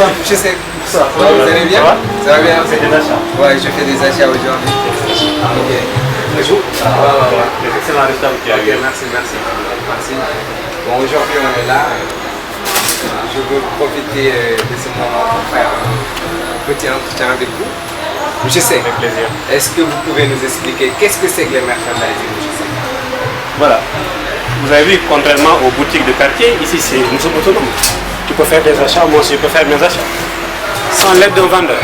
Je sais. Vous allez bien? Ça va bien? C'est des achats. Ouais, je fais des achats aujourd'hui. Ok. Bonjour. Excellent résultat qui a Ok, merci. Bon, aujourd'hui on est là. Je veux profiter de ce moment pour faire un petit entretien avec vous. Je sais. Avec plaisir. Est-ce que vous pouvez nous expliquer qu'est-ce que c'est que les merchandising? Voilà. Vous avez vu, contrairement aux boutiques de quartier, ici nous sommes autonomes. Tu peux faire des achats, moi aussi je peux faire mes achats. Sans l'aide d'un vendeur.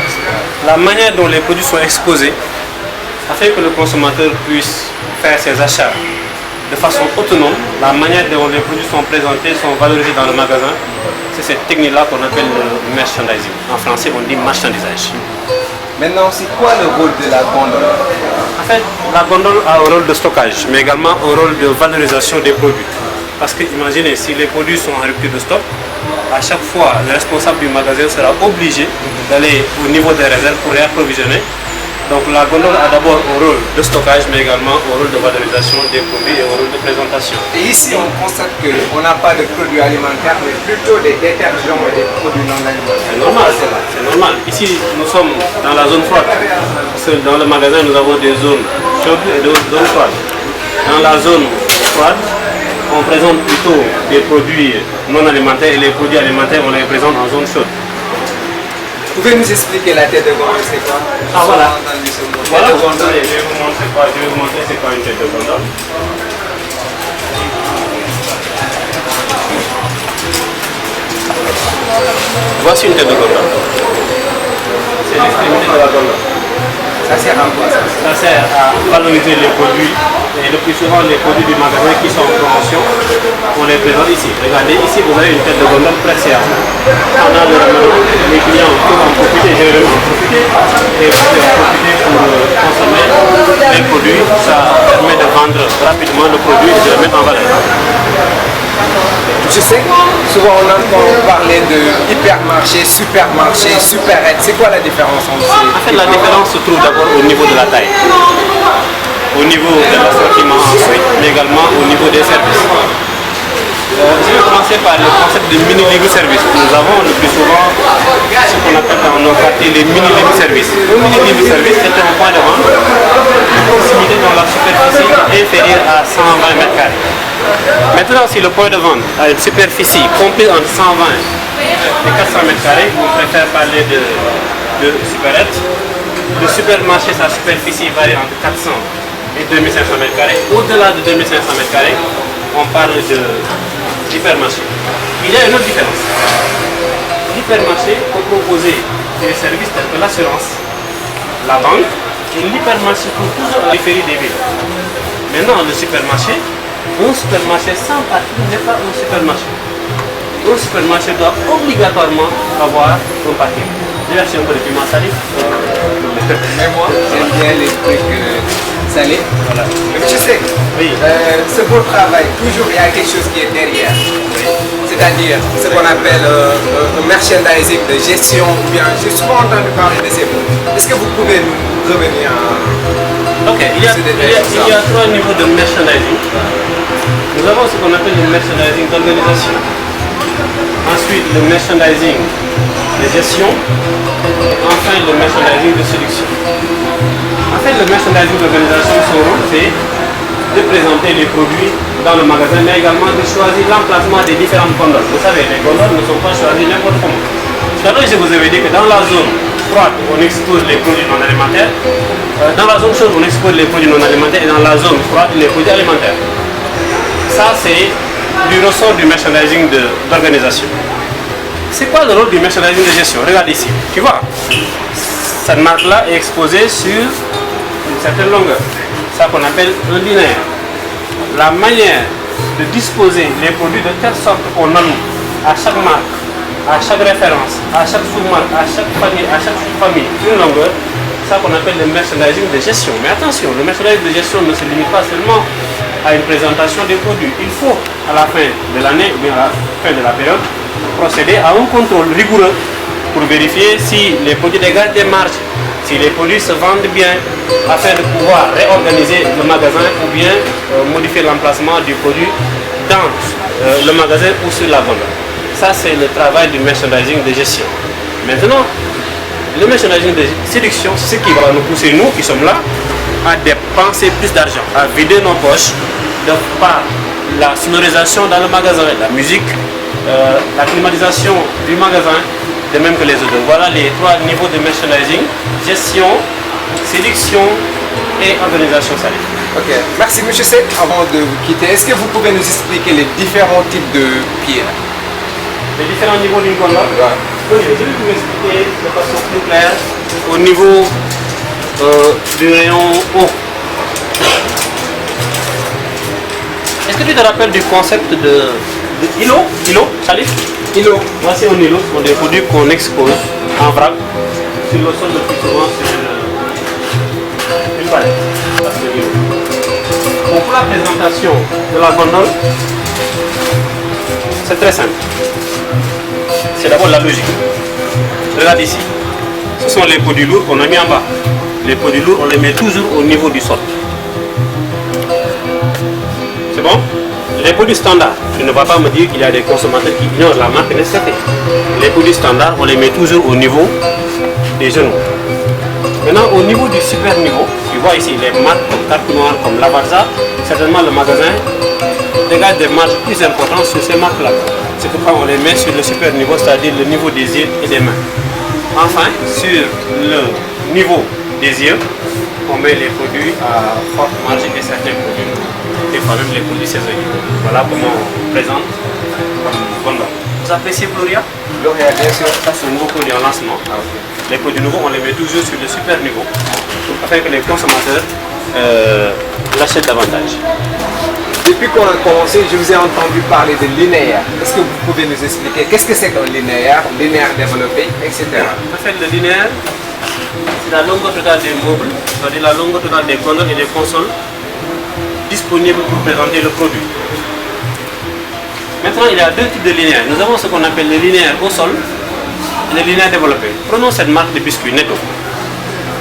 La manière dont les produits sont exposés afin que le consommateur puisse faire ses achats de façon autonome, la manière dont les produits sont présentés, sont valorisés dans le magasin, c'est cette technique-là qu'on appelle le merchandising. En français, on dit marchandisage. Maintenant, c'est quoi le rôle de la gondole? En fait, la gondole a un rôle de stockage, mais également un rôle de valorisation des produits. Parce que imaginez, si les produits sont en rupture de stock, à chaque fois, le responsable du magasin sera obligé d'aller au niveau des réserves pour réapprovisionner. Donc la gondole a d'abord un rôle de stockage, mais également un rôle de valorisation des produits et un rôle de présentation. Et ici, on constate qu'on n'a pas de produits alimentaires, mais plutôt des détergents et des produits non alimentaires. C'est normal, c'est normal. Ici, nous sommes dans la zone froide. Parce que dans le magasin, nous avons des zones chaudes et des zones froides. Dans la zone froide, on présente plutôt des produits non alimentaires et les produits alimentaires, on les présente en zone chaude. Vous pouvez nous expliquer la tête de gondole, c'est quoi? Ah voilà. Voilà, Tête de gondole. je vais vous montrer c'est quoi une tête de gondole. Voici une tête de gondole. C'est l'extrémité de la gondole. Ça sert à quoi ça? Ça sert à valoriser les produits et le plus souvent les produits du magasin qui sont en promotion, on les présente ici. Regardez, ici vous avez une tête de gondole pressée. Pendant le ramadan, les clients peuvent en profiter, je vais en profiter et vous pouvez en profiter pour consommer les produits. Ça permet de vendre rapidement le produit et de le mettre en valeur. Je sais, souvent on entend parler de hypermarché, supermarché, supérette. C'est quoi la différence entre ces? En fait, la différence se trouve d'abord au niveau de la taille, au niveau de l'assortiment ensuite, mais également au niveau des services. Je vais commencer par le concept de mini-libre service. Nous avons le plus souvent ce qu'on appelle dans nos quartiers les mini-libre services. Le mini-libre service, c'est un point de vente de proximité dont la superficie est inférieure à 120 mètres carrés. Maintenant, si le point de vente a une superficie comprise entre 120 et 400 mètres carrés, on préfère parler de supérette. Le supermarché, sa superficie varie entre 400 et 2500 mètres carrés. Au-delà de 2500 mètres carrés, on parle de l'hypermarché. Il y a une autre différence. L'hypermarché peut proposer des services tels que l'assurance, la banque, et l'hypermarché pour toujours à la périphérie des villes. Maintenant, le supermarché, un supermarché sans parking n'est pas un supermarché. Un supermarché doit obligatoirement avoir un parking. Déjà, c'est un peu de piment salé. Mais moi, j'aime bien les trucs salés. Voilà. Mais je sais, Oui. ce beau travail, toujours il y a quelque chose qui est derrière. C'est-à-dire ce qu'on appelle un merchandising de gestion, ou bien j'ai souvent entendu parler de ces mots. Est-ce que vous pouvez nous revenir Ok, il y a 3 niveaux de merchandising. Nous avons ce qu'on appelle le merchandising d'organisation. Ensuite, le merchandising de gestion. Enfin, le merchandising de sélection. En fait, le merchandising d'organisation, son rôle, c'est de présenter les produits dans le magasin, mais également de choisir l'emplacement des différentes gondoles. Vous savez, les gondoles ne sont pas choisies n'importe comment. Tout à l'heure, je vous avais dit que dans la zone froide, on expose les produits non alimentaires. Dans la zone chaude, on expose les produits non alimentaires et dans la zone froide, les produits alimentaires. Ça, c'est du ressort du merchandising d'organisation. C'est quoi le rôle du merchandising de gestion? Regarde ici, tu vois, cette marque-là est exposée sur une certaine longueur, ça qu'on appelle un linéaire. La manière de disposer les produits de telle sorte qu'on nomme à chaque marque, à chaque référence, à chaque sous-marque, à chaque famille, une longueur, ça qu'on appelle le merchandising de gestion. Mais attention, le merchandising de gestion ne se limite pas seulement à une présentation des produits. Il faut, à la fin de l'année ou bien à la fin de la période, procéder à un contrôle rigoureux pour vérifier si les produits dégagent des marges, si les produits se vendent bien, afin de pouvoir réorganiser le magasin ou bien modifier l'emplacement du produit dans le magasin ou sur la vente. Ça, c'est le travail du merchandising de gestion. Maintenant, le merchandising de séduction, c'est ce qui va nous pousser, nous qui sommes là, à dépenser plus d'argent, à vider nos poches de par la sonorisation dans le magasin, la musique, la climatisation du magasin, de même que les odeurs. Voilà les 3 niveaux de merchandising: gestion, séduction et organisation salée. Ok, merci M. Seck. Avant de vous quitter, est-ce que vous pouvez nous expliquer les différents types de pieds? Les différents niveaux d'une gondole? Oui, je vais vous expliquer de façon plus claire au niveau du rayon haut. Est-ce que tu te rappelles du concept de îlot, Salif? Îlot. Voici un îlot, ce sont des produits qu'on expose en vrac sur le sol, le plus souvent sur une palette. Donc pour la présentation de la gondole, c'est très simple. C'est d'abord la logique. Regarde ici. Ce sont les produits lourds qu'on a mis en bas. Les produits lourds, on les met toujours au niveau du sol. C'est bon? Les produits standards, tu ne vas pas me dire qu'il y a des consommateurs qui ignorent la marque Nescafé. Les produits standards, on les met toujours au niveau des genoux. Maintenant, au niveau du super niveau, tu vois ici les marques comme Carte Noire, comme Lavazza, certainement le magasin dégage des marges plus importantes sur ces marques-là. C'est pourquoi on les met sur le super niveau, c'est-à-dire le niveau des yeux et des mains. Enfin, sur le niveau des yeux, on met les produits à forte marge et certains produits, et fois même les produits saisonniers. Voilà comment on présente gondole. Vous appréciez Gloria? Gloria, bien sûr. Ça, c'est un nouveau produit en lancement. Les produits nouveaux, on les met toujours sur le super niveau, afin que les consommateurs l'achètent davantage. Depuis qu'on a commencé, je vous ai entendu parler de linéaire. Est-ce que vous pouvez nous expliquer qu'est-ce que c'est qu'un linéaire développé, etc. En fait, le linéaire, c'est la longueur totale des meubles, c'est-à-dire la longueur totale des gondoles et des consoles disponibles pour présenter le produit. Maintenant, il y a 2 types de linéaires. Nous avons ce qu'on appelle le linéaire au sol et le linéaire développé. Prenons cette marque de biscuits Netto.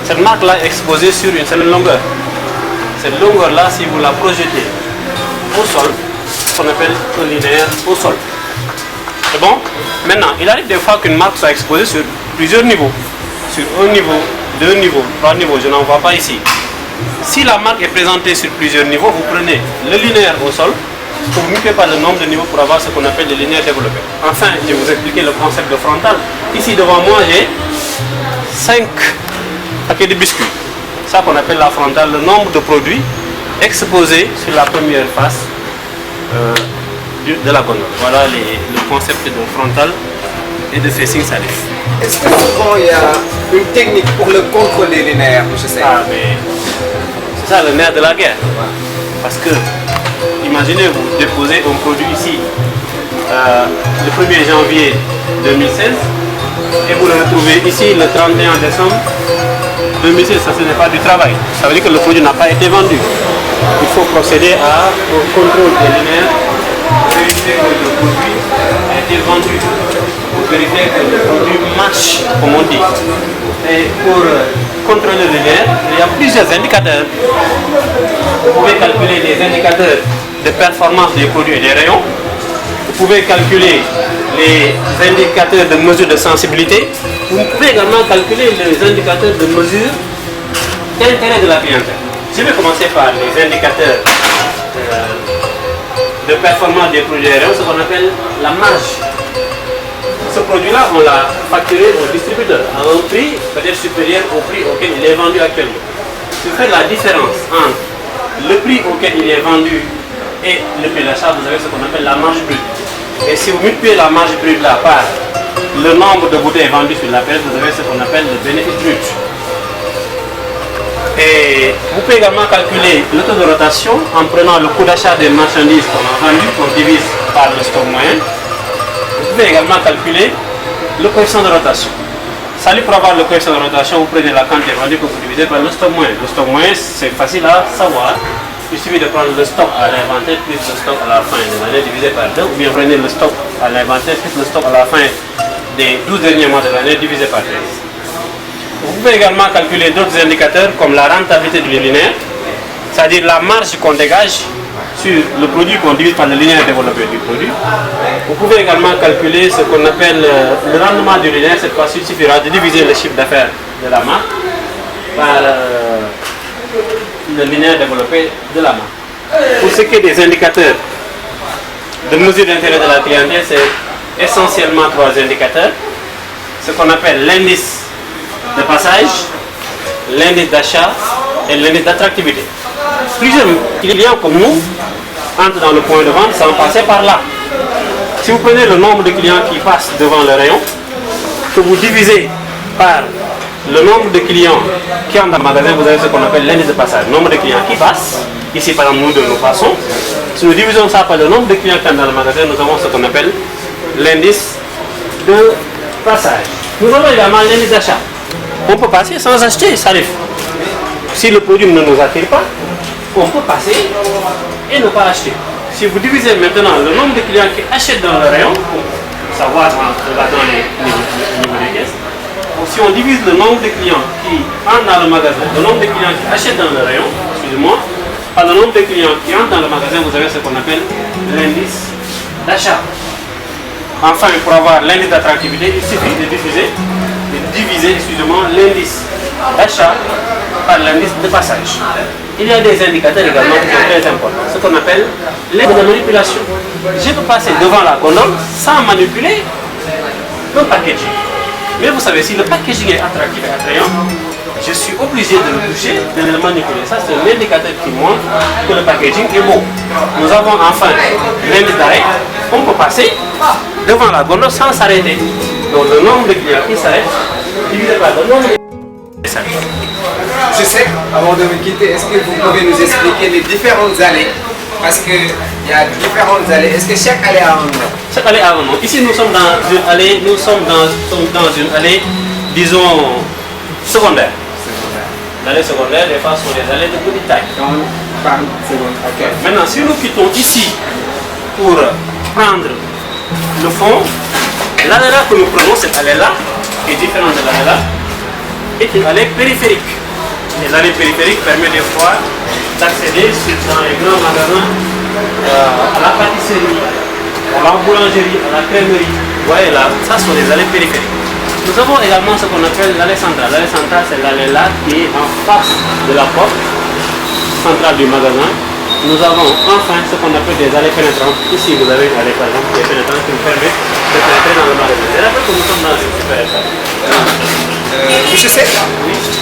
Cette marque-là est exposée sur une certaine longueur. Cette longueur-là, si vous la projetez au sol, ce qu'on appelle un linéaire au sol. C'est bon? Maintenant, il arrive des fois qu'une marque soit exposée sur plusieurs niveaux. Sur 1 niveau, 2 niveaux, 3 niveaux, je n'en vois pas ici. Si la marque est présentée sur plusieurs niveaux, vous prenez le linéaire au sol, vous multipliez par le nombre de niveaux pour avoir ce qu'on appelle le linéaire développé. Enfin, je vais vous expliquer le concept de frontal. Ici devant moi, j'ai 5 paquets de biscuits. Ça qu'on appelle la frontale, le nombre de produits exposés sur la première face de la gondole. Voilà le concept de frontal et de facing salif. Est-ce que souvent il y a une technique pour le contrôler linéaire, je sais? Ah, mais c'est ça le nerf de la guerre. Parce que, imaginez, vous déposez un produit ici le 1er janvier 2016 et vous le retrouvez ici le 31 décembre 2016. Ça, ce n'est pas du travail. Ça veut dire que le produit n'a pas été vendu. Il faut procéder au contrôle des linéaires, vérifier que le produit a été vendu, pour vérifier que le produit marche, comme on dit. Et pour contrôler le linéaire, il y a plusieurs indicateurs. Vous pouvez calculer les indicateurs de performance des produits et des rayons. Vous pouvez calculer les indicateurs de mesure de sensibilité. Vous pouvez également calculer les indicateurs de mesure d'intérêt de la clientèle. Je vais commencer par les indicateurs de performance des produits et rayons, ce qu'on appelle la marge. Ce produit-là, on l'a facturé au distributeur à un prix peut-être supérieur au prix auquel il est vendu actuellement. Si vous faites la différence entre le prix auquel il est vendu et le prix d'achat, vous avez ce qu'on appelle la marge brute. Et si vous multipliez la marge brute là par le nombre de bouteilles vendues sur la période, vous avez ce qu'on appelle le bénéfice brut. Et vous pouvez également calculer le taux de rotation en prenant le coût d'achat des marchandises qu'on a vendues, qu'on divise par le stock moyen. Vous pouvez également calculer le coefficient de rotation. Salut, pour avoir le coefficient de rotation, vous prenez la quantité vendue que vous divisez par le stock moyen. Le stock moyen, c'est facile à savoir. Il suffit de prendre le stock à l'inventaire plus le stock à la fin de l'année divisé par 2, ou bien prenez le stock à l'inventaire plus le stock à la fin des 12 derniers mois de l'année divisé par 13. Vous pouvez également calculer d'autres indicateurs comme la rentabilité du linéaire, c'est-à-dire la marge qu'on dégage sur le produit qu'on divise par le linéaire développé du produit. Vous pouvez également calculer ce qu'on appelle le rendement du linéaire. Cette fois-ci, il suffira de diviser le chiffre d'affaires de la marque par le linéaire développé de la marque. Pour ce qui est des indicateurs de mesure d'intérêt de la clientèle, c'est essentiellement 3 indicateurs. Ce qu'on appelle l'indice de passage, l'indice d'achat et l'indice d'attractivité. Plusieurs clients comme nous entrent dans le point de vente sans passer par là. Si vous prenez le nombre de clients qui passent devant le rayon, que vous divisez par le nombre de clients qui entrent dans le magasin, vous avez ce qu'on appelle l'indice de passage. Le nombre de clients qui passent, ici par exemple nous passons. Si nous divisons ça par le nombre de clients qui entrent dans le magasin, nous avons ce qu'on appelle l'indice de passage. Nous avons également l'indice d'achat. On peut passer sans acheter, ça arrive. Si le produit ne nous attire pas, on peut passer et ne pas acheter. Si vous divisez maintenant le nombre de clients qui achètent dans le rayon, pour savoir en regardant les niveaux des caisses, si on divise le nombre de clients qui entrent dans le magasin, le nombre de clients qui achètent dans le rayon, excusez-moi, par le nombre de clients qui entrent dans le magasin, vous avez ce qu'on appelle l'indice d'achat. Enfin, pour avoir l'indice d'attractivité, il suffit de diviser l'indice d'achat par l'indice de passage. Il y a des indicateurs également qui sont très importants, ce qu'on appelle les manipulations. Je peux passer devant la gondole sans manipuler le packaging. Mais vous savez, si le packaging est attractif et attrayant, je suis obligé de le toucher, de le manipuler. Ça, c'est un indicateur qui montre que le packaging est beau. Nous avons enfin l'indice d'arrêt. On peut passer devant la gondole sans s'arrêter. Donc le nombre de clients qui s'arrêtent divisé par le nombre de Je sais, avant de me quitter, est-ce que vous pouvez nous expliquer les différentes allées? Parce qu'il y a différentes allées. Est-ce que chaque allée a un nom? Chaque allée a un nom. Ici, nous sommes dans une allée, une allée, disons, secondaire. L'allée secondaire, les fois, sont des allées de petite taille. Okay. Maintenant, si nous quittons ici pour prendre le fond, l'allée-là que nous prenons, cette allée-là, est différente de l'allée-là, est une allée périphérique. Les allées périphériques permettent des fois d'accéder dans les grands magasins à la pâtisserie, à la boulangerie, à la crèmerie. Vous voyez là, ça sont les allées périphériques. Nous avons également ce qu'on appelle l'allée centrale. L'allée centrale, c'est l'allée là qui est en face de la porte centrale du magasin. Nous avons enfin ce qu'on appelle des allées pénétrantes. Ici, vous avez une allée par exemple qui est pénétrante qui nous permet de pénétrer dans le magasin. C'est là que nous sommes dans une super étape. Je sais,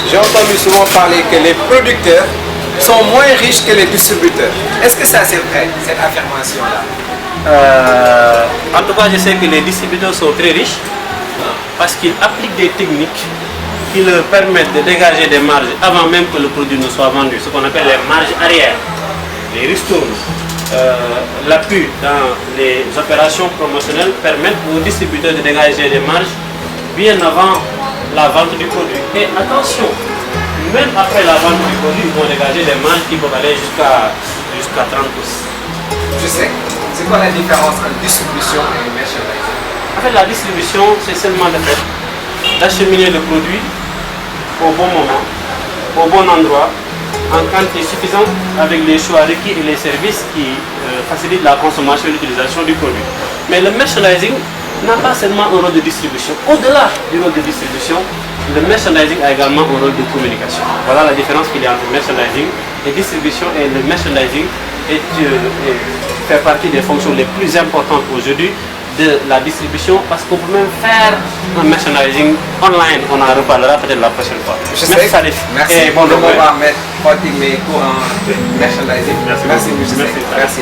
j'ai entendu souvent parler que les producteurs sont moins riches que les distributeurs. Est-ce que ça c'est vrai, cette affirmation-là? En tout cas, je sais que les distributeurs sont très riches parce qu'ils appliquent des techniques qui leur permettent de dégager des marges avant même que le produit ne soit vendu, ce qu'on appelle les marges arrière, les ristournes. L'appui dans les opérations promotionnelles permettent aux distributeurs de dégager des marges bien avant la vente du produit. Et attention, même après la vente du produit, ils vont dégager des marges qui peuvent aller jusqu'à 30%. Je sais. C'est quoi la différence entre distribution et merchandising? En fait, la distribution, c'est seulement le fait d'acheminer le produit au bon moment, au bon endroit, en quantité suffisante, avec les choix requis et les services qui facilitent la consommation et l'utilisation du produit. Mais le merchandising n'a pas seulement un rôle de distribution. Au-delà du rôle de distribution, le merchandising a également un rôle de communication. Voilà la différence qu'il y a entre merchandising et distribution. Et le merchandising fait partie des fonctions les plus importantes aujourd'hui de la distribution, parce qu'on peut même faire un merchandising online. On en reparlera peut-être la prochaine fois. Merci Salif. Merci. Et bon, on va mettre mes cours en merchandising. Merci. Merci.